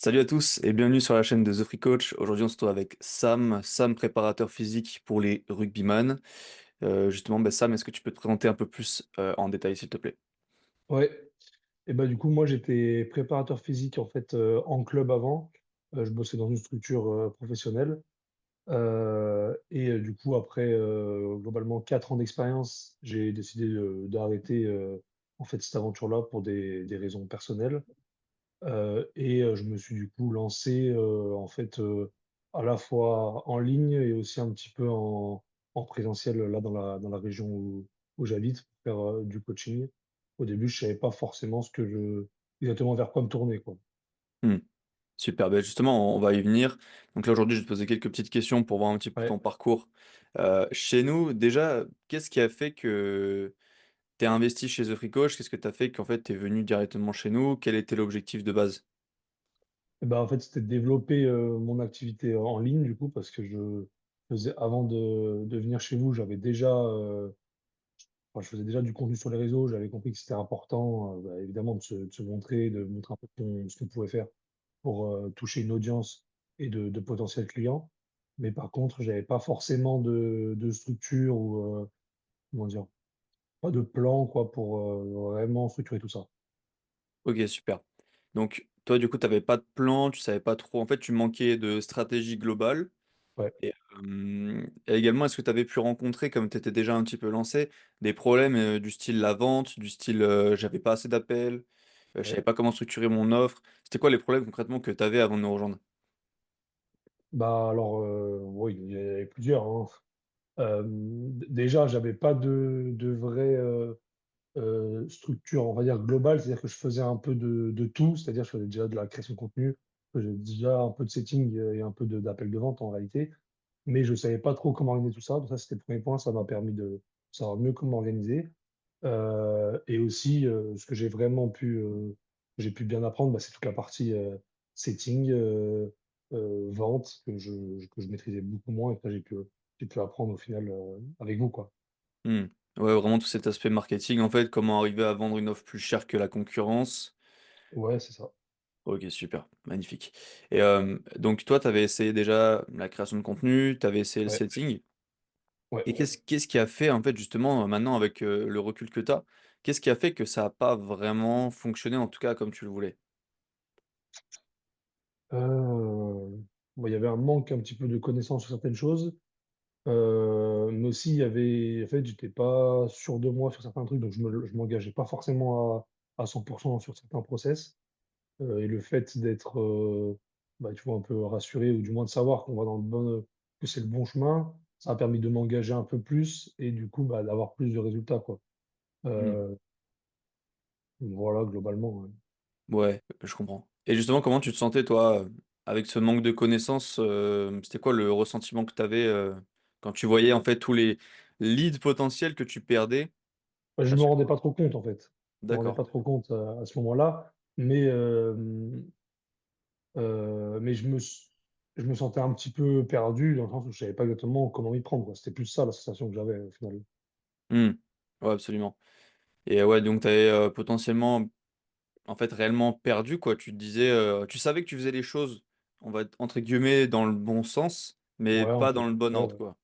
Salut à tous et bienvenue sur la chaîne de The Free Coach. Aujourd'hui, on se retrouve avec Sam préparateur physique pour les rugbyman. Justement, Sam, est-ce que tu peux te présenter un peu plus en détail, s'il te plaît? Ouais, et bah, du coup, moi, j'étais préparateur physique, en fait, en club avant. Je bossais dans une structure, professionnelle, du coup, après, globalement 4 ans d'expérience, j'ai décidé, d'arrêter, en fait, cette aventure-là pour des raisons personnelles, je me suis, du coup, lancé, en fait, à la fois en ligne et aussi un petit peu en présentiel, là, dans la région où j'habite pour faire, du coaching. Au début, je savais pas forcément exactement vers quoi me tourner, quoi. Hmm, super, justement, on va y venir. Donc là, aujourd'hui, je vais te poser quelques petites questions pour voir un petit peu ton Ouais. parcours. Chez nous, déjà, qu'est-ce qui a fait que tu es investi chez The Free Coach? Qu'est-ce que tu as fait qu'en fait, tu es venu directement chez nous? Quel était l'objectif de base? Et bah, en fait, c'était de développer, mon activité en ligne, du coup, parce que je faisais avant de venir chez vous, je faisais déjà du contenu sur les réseaux. J'avais compris que c'était important, évidemment de se montrer, de montrer un peu ce qu'on pouvait faire pour, toucher une audience et de potentiels clients. Mais par contre, j'avais pas forcément de structure ou, comment dire? Pas de plan quoi pour, vraiment structurer tout ça. Ok, super. Donc, toi, du coup, tu n'avais pas de plan, tu savais pas trop. En fait, tu manquais de stratégie globale. Ouais, Et également, est-ce que tu avais pu rencontrer, comme tu étais déjà un petit peu lancé, des problèmes du style la vente, du style j'avais pas assez d'appels, je savais ouais. pas comment structurer mon offre. C'était quoi les problèmes concrètement que tu avais avant de nous rejoindre? Bah, alors, oui, il y en avait plusieurs, hein. Déjà, j'avais pas de vraie, structure, on va dire globale. C'est-à-dire que je faisais un peu de tout, c'est-à-dire je faisais déjà de la création de contenu, je faisais déjà un peu de setting, et un peu d'appel de vente en réalité. Mais je savais pas trop comment organiser tout ça. Donc ça, c'était le premier point, ça m'a permis de savoir mieux comment organiser. Et aussi, ce que j'ai pu bien apprendre, c'est toute la partie, setting, vente que je maîtrisais beaucoup moins et que j'ai pu apprendre au final, avec vous, quoi. Hmm. Ouais, vraiment tout cet aspect marketing, en fait, comment arriver à vendre une offre plus chère que la concurrence. Ouais, c'est ça. Ok, super, magnifique. Et donc toi, tu avais essayé déjà la création de contenu, tu avais essayé le Ouais, setting. ouais. Et qu'est-ce qui a fait, en fait, justement, maintenant, avec le recul que tu as, qu'est-ce qui a fait que ça n'a pas vraiment fonctionné, en tout cas, comme tu le voulais? Bah, il y avait un manque un petit peu de connaissances sur certaines choses, mais aussi il y avait en fait, j'étais pas sûr de moi sur certains trucs, donc je m'engageais pas forcément à 100 sur certains process. Et le fait d'être, tu vois, un peu rassuré ou du moins de savoir qu'on va dans le bon que c'est le bon chemin, ça a permis de m'engager un peu plus et du coup, d'avoir plus de résultats, quoi. Hmm. Heu, voilà globalement, ouais. Ouais, je comprends. Et justement, comment tu te sentais, toi, avec ce manque de connaissances, c'était quoi le ressentiment que tu avais quand tu voyais, en fait, tous les leads potentiels que tu perdais Bah, je à me chaque rendais fois? pas trop compte, en fait. Je me rendais D'accord. pas trop compte, à ce moment-là, mais je me sentais un petit peu perdu dans le sens où je savais pas exactement comment m'y prendre, quoi. C'était plus ça la sensation que j'avais au final. Hmm. Ouais, absolument. Et ouais, donc tu avais potentiellement, en fait, réellement perdu, quoi. Tu te disais, tu savais que tu faisais les choses, on va entre guillemets, dans le bon sens, mais Ouais, un pas peu. dans le bon Ouais, ordre, ouais. quoi.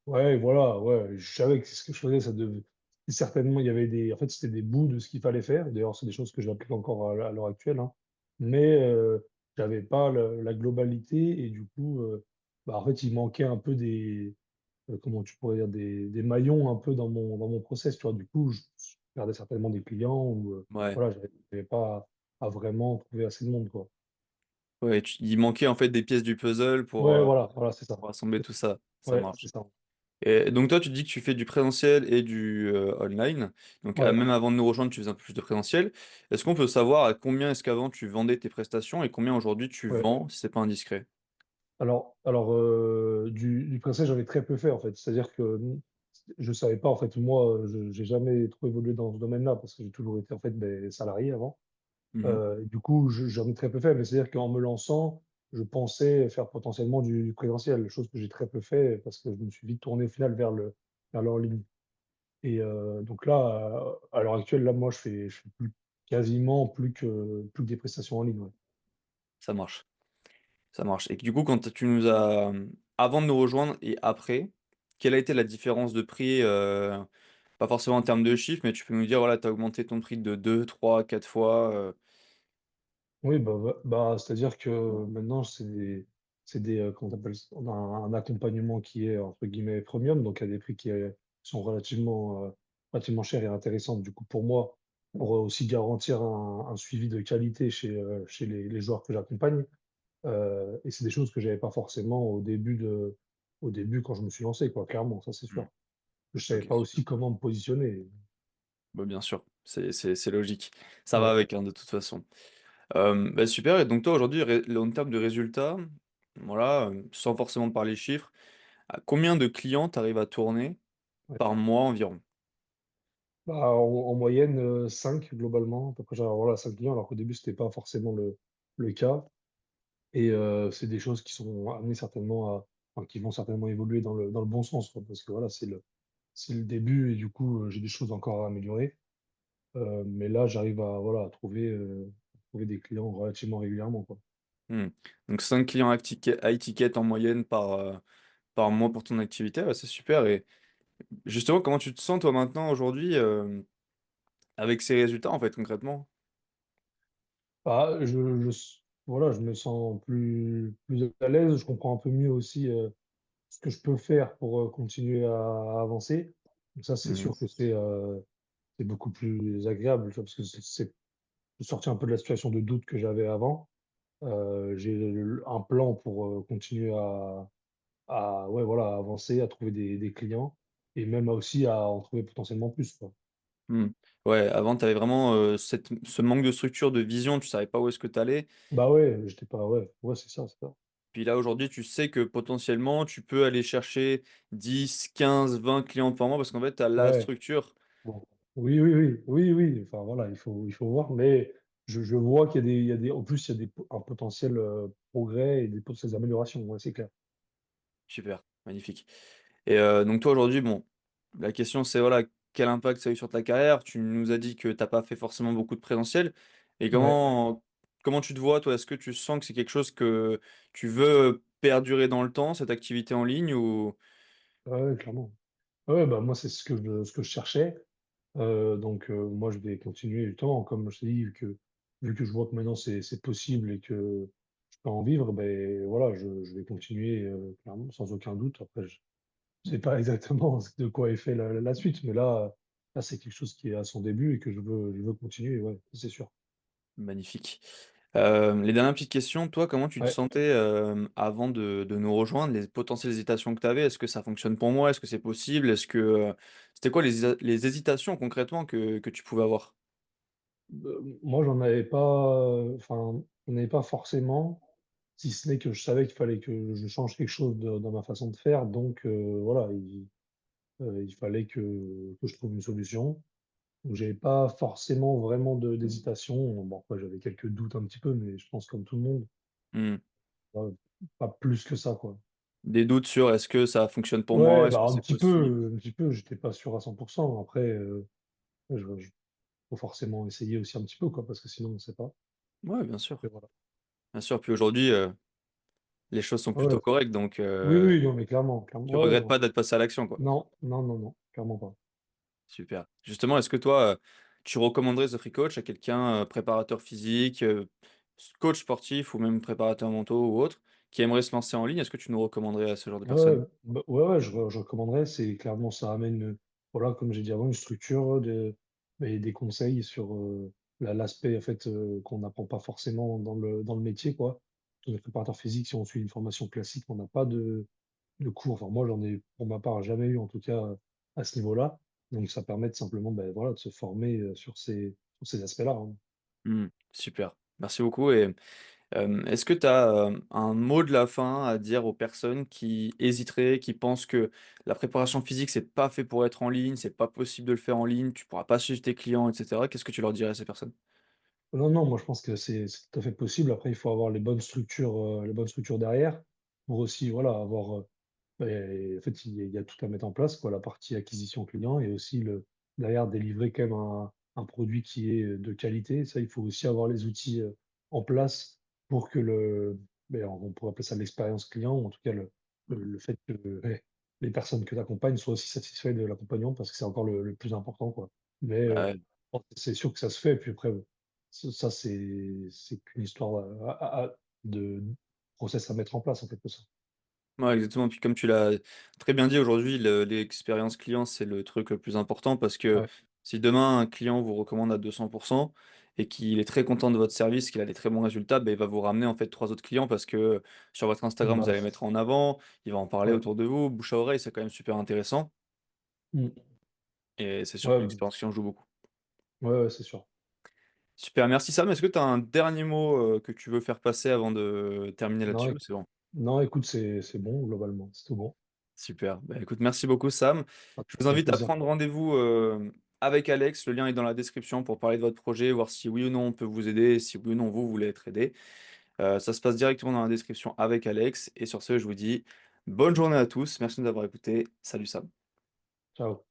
Ouais, voilà, ouais, je savais que ce que je faisais, ça devait certainement il y avait des en fait, c'était des bouts de ce qu'il fallait faire. D'ailleurs, c'est des choses que j'applique encore à l'heure actuelle, hein. Mais, j'avais pas la globalité et du coup, en fait, il manquait un peu comment tu pourrais dire? Des maillons un peu dans mon process, tu vois? Du coup, je perdais certainement des clients ou, Ouais. voilà, j'avais pas à vraiment trouver assez de monde, quoi. Ouais, il manquait, en fait, des pièces du puzzle Ouais, voilà, voilà, c'est ça. pour assembler tout ça. Ça Ouais, c'est marche. ça. Et donc toi, tu dis que tu fais du présentiel et du online. Donc Ouais. même avant de nous rejoindre, tu faisais un peu plus de présentiel. Est-ce qu'on peut savoir à combien est-ce qu'avant tu vendais tes prestations et combien aujourd'hui tu Ouais. vends, si c'est pas indiscret? Alors, du français, j'en ai très peu fait, en fait. C'est-à-dire que, je savais pas, en fait, moi, je j'ai jamais trop évolué dans ce domaine-là parce que j'ai toujours été, en fait, salarié avant. Mhm. Du coup, j'en ai très peu fait, mais c'est-à-dire qu'en me lançant, je pensais faire potentiellement du présentiel, chose que j'ai très peu fait parce que je me suis vite tourné au final vers le en ligne donc là, à l'heure actuelle, là, moi, je fais quasiment plus que des prestations en ligne, ouais. Ça marche, ça marche et du coup, quand tu nous as, avant de nous rejoindre et après, quelle a été la différence de prix, pas forcément en termes de chiffres, mais tu peux nous dire, voilà, tu as augmenté ton prix de 2, 3, 4 fois, Oui, c'est-à-dire que maintenant, c'est des, comment tu appelles ça? On a un accompagnement qui est, entre guillemets, «premium», donc à des prix qui, sont relativement chers et intéressants. Du coup, pour moi, pour, aussi garantir un suivi de qualité chez les joueurs que j'accompagne, et c'est des choses que j'avais pas forcément au début quand je me suis lancé, quoi, clairement, ça, c'est mmh, sûr. Je savais OK, pas super. aussi comment me positionner. Bah, bien sûr, c'est logique. Ça va Ouais, avec, hein, de toute façon. Bah, super et donc toi aujourd'hui en termes de résultats, voilà, sans forcément parler chiffres, à combien de clients tu arrives à tourner ouais. par mois environ? Bah, en moyenne, 5 globalement, à peu près, genre, voilà, 5 clients, alors qu'au début, c'était pas forcément le cas, et c'est des choses qui sont amenées certainement qui vont certainement évoluer dans le bon sens, quoi, parce que voilà, c'est le début, et du coup, j'ai des choses encore à améliorer, mais là, j'arrive à, voilà, à trouver des clients relativement régulièrement, quoi. Mmh. Donc 5 clients high ticket en moyenne par mois pour ton activité, ouais, c'est super et justement, comment tu te sens toi maintenant aujourd'hui, avec ces résultats en fait concrètement? Bah, voilà, je me sens plus à l'aise, je comprends un peu mieux aussi, ce que je peux faire pour, continuer à avancer. Donc ça, c'est Mmh. sûr que c'est beaucoup plus agréable, tu vois? Parce que c'est de sortir un peu de la situation de doute que j'avais avant. J'ai un plan pour, continuer ouais, voilà, à avancer, à trouver des clients, et même aussi à en trouver potentiellement plus, quoi. Mmh. Ouais, avant tu avais vraiment, ce manque de structure, de vision, tu savais pas où est-ce que tu allais. Bah, ouais, j'étais pas ouais, ouais, c'est ça, c'est ça. Puis là, aujourd'hui, tu sais que potentiellement, tu peux aller chercher 10, 15, 20 clients par mois parce qu'en fait, tu as la Ouais, structure. bon. Oui, oui, oui, oui, oui, enfin, voilà, il faut voir, mais je vois qu'il y a des en plus, il y a un potentiel, progrès et des potentielles améliorations, ouais, c'est clair. Super, magnifique. Et donc toi, aujourd'hui, bon, la question c'est voilà, quel impact ça a eu sur ta carrière? Tu nous as dit que tu as pas fait forcément beaucoup de présentiel et Ouais, comment tu te vois, toi? Est-ce que tu sens que c'est quelque chose que tu veux perdurer dans le temps, cette activité en ligne ou? ouais, ouais, clairement. Ouais, ouais, bah, moi, c'est ce que je cherchais. Donc moi, je vais continuer justement, comme je t'ai dit, vu que je vois que maintenant c'est possible et que je peux en vivre, ben voilà, je vais continuer, clairement, sans aucun doute. Après, je sais pas exactement de quoi est fait la suite, mais là, c'est quelque chose qui est à son début et que je veux continuer, ouais, c'est sûr. Magnifique. Les dernières petites questions, toi, comment tu te Ouais. sentais, avant de nous rejoindre? Les potentielles hésitations que tu avais, est-ce que ça fonctionne pour moi? Est-ce que c'est possible? C'était quoi les hésitations concrètement que tu pouvais avoir? Moi, j'en avais pas, enfin, j'en avais pas forcément, si ce n'est que je savais qu'il fallait que je change quelque chose dans ma façon de faire, donc voilà, il fallait que je trouve une solution. Donc j'avais pas forcément vraiment d'hésitation. Bon, après, j'avais quelques doutes un petit peu, mais je pense comme tout le monde, Mmh. pas pas plus que ça, quoi. Des doutes sur: «Est-ce que ça fonctionne pour moi? Ouais, Est-ce bah, que un c'est petit possible?» peu, j'étais pas sûr à 100. Après, je faut forcément essayer aussi un petit peu, quoi, parce que sinon on sait pas. Ouais, bien sûr, Et voilà. bien sûr. Puis aujourd'hui, les choses sont Ouais, ouais. plutôt correctes donc Oui, oui, non, mais clairement, clairement, tu ouais, ouais, regrettes non. pas d'être passé à l'action, quoi. Non, non, non, non, clairement pas. Super. Justement, est-ce que toi, tu recommanderais The Free Coach à quelqu'un, préparateur physique, coach sportif ou même préparateur mentaux ou autre, qui aimerait se lancer en ligne? Est-ce que tu nous recommanderais à ce genre de Ouais, personnes? ouais, bah, ouais, ouais, je recommanderais. C'est clairement, ça amène, voilà, comme j'ai dit avant, une structure, et des conseils sur, l'aspect, en fait, qu'on n'apprend pas forcément dans le métier, quoi. Tous les préparateurs physiques, si on suit une formation classique, on n'a pas de cours. Enfin, moi, j'en ai, pour ma part, jamais eu, en tout cas, à ce niveau-là. Donc ça permet de simplement, ben, voilà, de se former, sur ces aspects-là, hein. Mmh, super. Merci beaucoup et est-ce que tu as, un mot de la fin à dire aux personnes qui hésiteraient, qui pensent que la préparation physique, c'est pas fait pour être en ligne, c'est pas possible de le faire en ligne, tu pourras pas suivre tes clients et cetera? Qu'est-ce que tu leur dirais à ces personnes? Non, non, moi je pense que c'est tout à fait possible. Après, il faut avoir les bonnes structures derrière pour aussi, voilà, avoir, en fait, il y a tout à mettre en place, quoi, la partie acquisition client, et aussi derrière délivrer quand même un produit qui est, de qualité. Ça, il faut aussi avoir les outils, en place pour que on pourrait appeler ça l'expérience client, ou en tout cas le fait que, ouais, les personnes que tu accompagnes soient aussi satisfaits de l'accompagnement, parce que c'est encore le plus important, quoi. Mais, Bah, bon, c'est sûr que ça se fait, et puis après, ça c'est qu'une histoire, de process à mettre en place, en quelque sorte. ouais, exactement. Puis comme tu l'as très bien dit aujourd'hui, l'expérience client, c'est le truc le plus important parce que Ouais, si demain un client vous recommande à 200% et qu'il est très content de votre service, qu'il a des très bons résultats, ben, il va vous ramener en fait trois autres clients parce que sur votre Instagram, vous bah, allez mettre en avant, il va en parler ouais. autour de vous, bouche à oreille, c'est quand même super intéressant Mmh. et c'est sûr que Ouais, l'expérience client joue beaucoup. ouais, ouais, c'est sûr. Super, merci Sam. Est-ce que tu as un dernier mot que tu veux faire passer avant de terminer Non, là-dessus ou c'est bon? non, écoute, c'est bon globalement, c'est tout bon. Super. Bah, écoute, merci beaucoup Sam. Je vous Avec invite à plaisir. prendre rendez-vous avec Alex. Le lien est dans la description pour parler de votre projet, voir si oui ou non on peut vous aider, et si oui ou non vous voulez être aidé. Ça se passe directement dans la description avec Alex. Et sur ce, je vous dis bonne journée à tous. Merci de nous avoir écoutés. Salut Sam. Ciao.